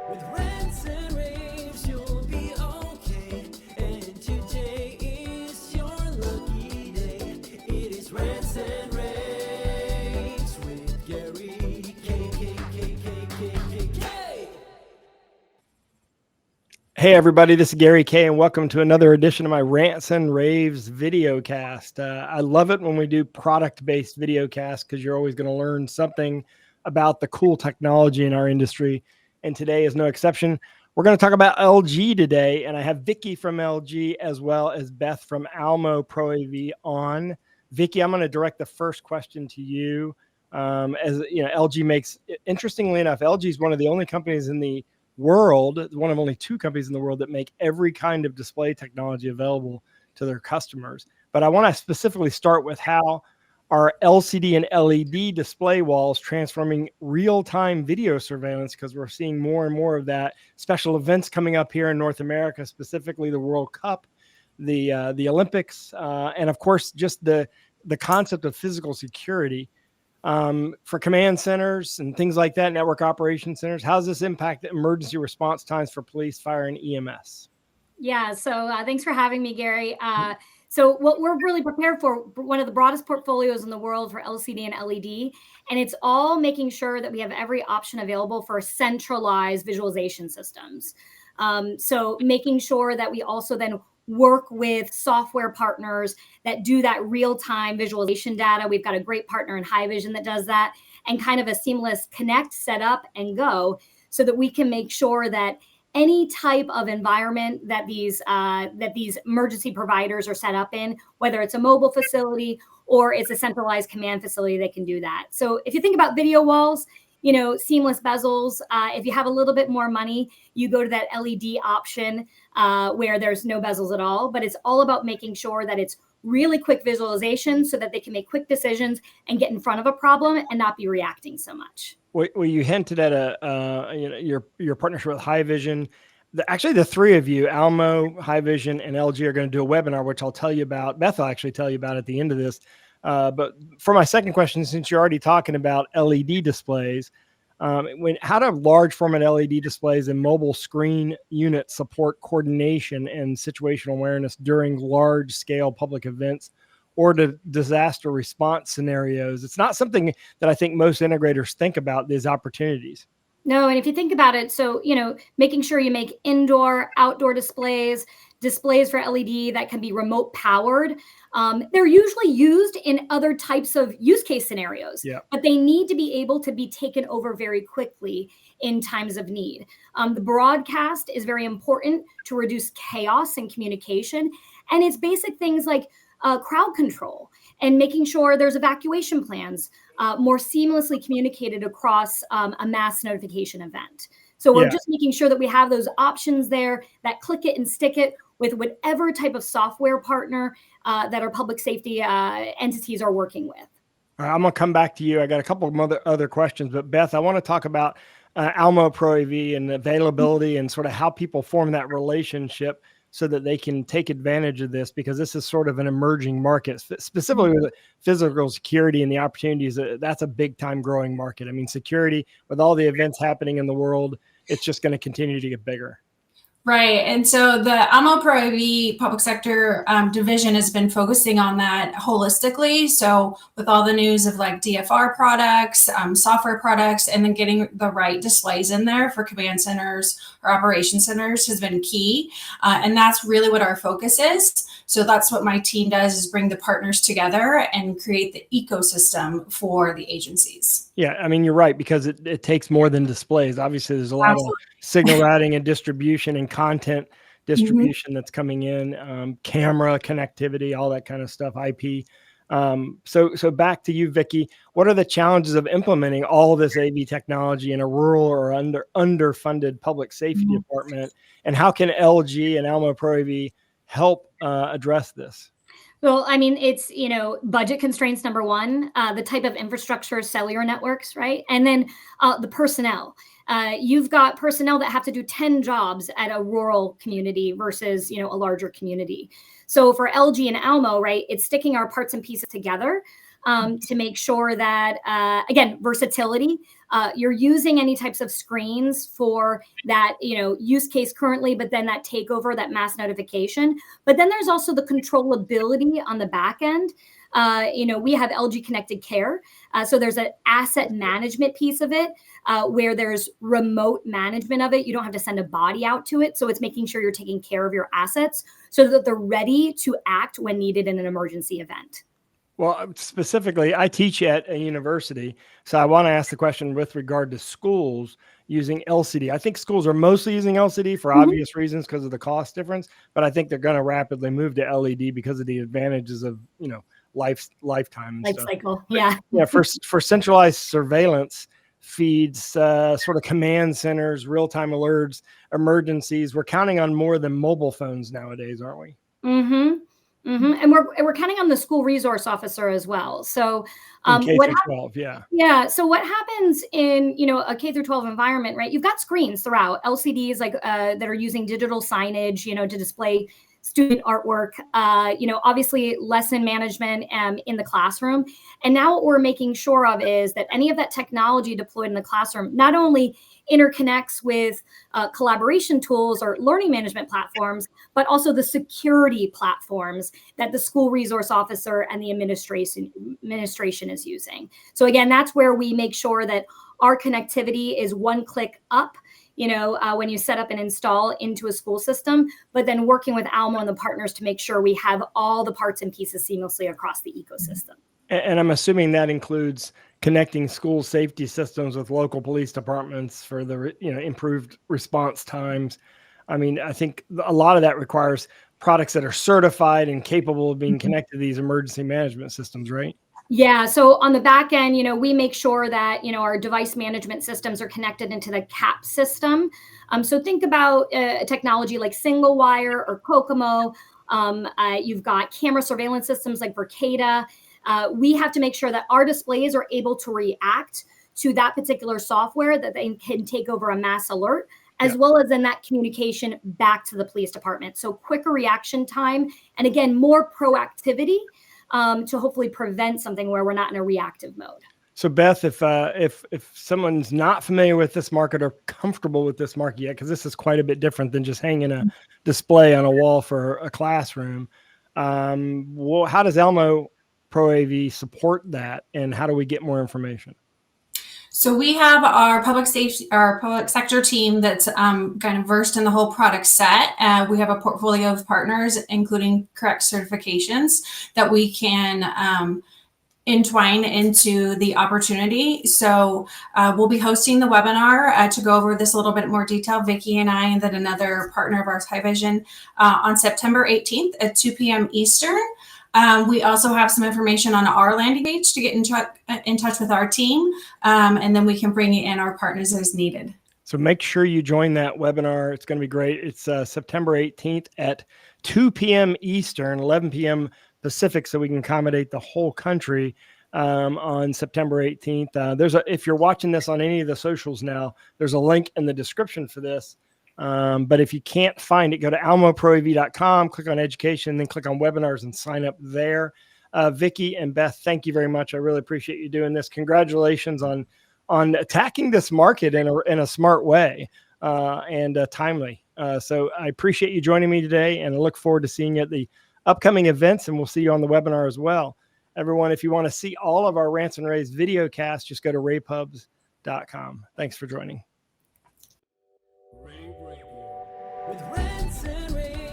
With rants and raves, you'll be okay. And today is your lucky day. It is rants and raves with Gary K. Hey everybody, this is Gary K, and welcome to another edition of my Rants and Raves video cast. I love it when we do product-based video casts because you're always going to learn something about the cool technology in our industry, and today is no exception. We're going to talk about LG today, and I have Vicky from LG as well as Beth from Almo ProAV on. Vicky, I'm going to direct the first question to you. As you know, LG makes, interestingly enough, LG is one of the only companies in the world, one of only two companies in the world that make every kind of display technology available to their customers. But I want to specifically start with how our LCD and LED display walls transforming real-time video surveillance, because we're seeing more and more of that. Special events coming up here in North America, specifically the World Cup, the Olympics, and of course just the concept of physical security for command centers and things like that, network operation centers. How does this impact emergency response times for police, fire, and EMS? Yeah, so thanks for having me, Gary. So what we're really prepared for, one of the broadest portfolios in the world for LCD and LED, and it's all making sure that we have every option available for centralized visualization systems. So making sure that we also then work with software partners that do that real-time visualization data. We've got a great partner in Haivision that does that, and kind of a seamless connect, set up, and go, so that we can make sure that any type of environment that these emergency providers are set up in, whether it's a mobile facility or it's a centralized command facility, they can do that. So if you think about video walls, you know, seamless bezels, if you have a little bit more money, you go to that LED option where there's no bezels at all. But it's all about making sure that it's really quick visualization so that they can make quick decisions and get in front of a problem and not be reacting so much. Well, you hinted at your partnership with Haivision. Actually, the three of you, Almo, Haivision, and LG, are going to do a webinar, which I'll tell you about. Beth will actually tell you about at the end of this. But for my second question, since you're already talking about LED displays, how do large format LED displays and mobile screen units support coordination and situational awareness during large scale public events or disaster response scenarios? It's not something that I think most integrators think about, these opportunities. No, and if you think about it, so, you know, making sure you make indoor, outdoor displays for LED that can be remote powered. They're usually used in other types of use case scenarios, but they need to be able to be taken over very quickly in times of need. The broadcast is very important to reduce chaos and communication. And it's basic things like crowd control and making sure there's evacuation plans more seamlessly communicated across a mass notification event. So we're just making sure that we have those options there, that click it and stick it with whatever type of software partner that our public safety entities are working with. All right, I'm going to come back to you. I got a couple of other questions, but Beth, I want to talk about Almo ProAV and availability and sort of how people form that relationship so that they can take advantage of this, because this is sort of an emerging market, specifically with physical security and the opportunities. That's a big time growing market. I mean, security, with all the events happening in the world, it's just going to continue to get bigger. Right. And so the Almo ProAV public sector division has been focusing on that holistically. So with all the news of like DFR products, software products, and then getting the right displays in there for command centers or operation centers has been key. And that's really what our focus is. So that's what my team does, is bring the partners together and create the ecosystem for the agencies. Yeah, I mean, you're right, because it takes more than displays. Obviously, there's a lot of signal routing and distribution and content distribution that's coming in, camera connectivity, all that kind of stuff, IP. So back to you, Vicky. What are the challenges of implementing all of this AV technology in a rural or underfunded public safety department? And how can LG and Almo ProAV help address this? Well, I mean, it's, you know, budget constraints, number one, the type of infrastructure, cellular networks, right? And then the personnel. You've got personnel that have to do 10 jobs at a rural community versus, you know, a larger community. So for LG and Almo, right, it's sticking our parts and pieces together to make sure that, again, versatility. You're using any types of screens for that, use case currently, but then that takeover, that mass notification. But then there's also the controllability on the back end. We have LG Connected Care. So there's an asset management piece of it where there's remote management of it. You don't have to send a body out to it. So it's making sure you're taking care of your assets so that they're ready to act when needed in an emergency event. Well, specifically, I teach at a university, so I want to ask the question with regard to schools using LCD. I think schools are mostly using LCD for obvious reasons because of the cost difference, but I think they're going to rapidly move to LED because of the advantages of, lifetime and Life stuff. cycle, yeah. Yeah, for centralized surveillance feeds, sort of command centers, real-time alerts, emergencies, we're counting on more than mobile phones nowadays, aren't we? And we're counting on the school resource officer as well. So K through 12, yeah. Yeah. So what happens in a K through 12 environment, right? You've got screens throughout, LCDs that are using digital signage, to display student artwork, obviously lesson management in the classroom. And now what we're making sure of is that any of that technology deployed in the classroom not only interconnects with collaboration tools or learning management platforms, but also the security platforms that the school resource officer and the administration is using. So again, that's where we make sure that our connectivity is one click up, when you set up and install into a school system, but then working with Almo and the partners to make sure we have all the parts and pieces seamlessly across the ecosystem. And I'm assuming that includes connecting school safety systems with local police departments for the improved response times. I mean, I think a lot of that requires products that are certified and capable of being connected to these emergency management systems, right? Yeah. So on the back end, we make sure that, our device management systems are connected into the CAP system. So think about a technology like Single Wire or Kokomo. You've got camera surveillance systems like Verkada. We have to make sure that our displays are able to react to that particular software, that they can take over a mass alert, as well as in that communication back to the police department. So quicker reaction time, and again, more proactivity to hopefully prevent something where we're not in a reactive mode. So Beth, if someone's not familiar with this market or comfortable with this market yet, because this is quite a bit different than just hanging a display on a wall for a classroom, how does Almo ProAV support that, and how do we get more information? So we have our public sector team that's kind of versed in the whole product set. We have a portfolio of partners, including correct certifications that we can entwine into the opportunity. So we'll be hosting the webinar to go over this a little bit more detail, Vicki and I, and then another partner of ours, Haivision, on September 18th at 2 p.m. Eastern. We also have some information on our landing page to get in touch with our team, and then we can bring in our partners as needed. So make sure you join that webinar. It's going to be great. It's September 18th at 2 p.m. Eastern, 11 p.m. Pacific, so we can accommodate the whole country on September 18th. If you're watching this on any of the socials now, there's a link in the description for this. But if you can't find it, go to almoproav.com, click on education, then click on webinars and sign up there. Vicki and Beth, thank you very much. I really appreciate you doing this. Congratulations on attacking this market in a smart way and timely. So I appreciate you joining me today, and I look forward to seeing you at the upcoming events, and we'll see you on the webinar as well. Everyone, if you want to see all of our Rants and Raves video casts, just go to rAVepubs.com. Thanks for joining. With rants and raves.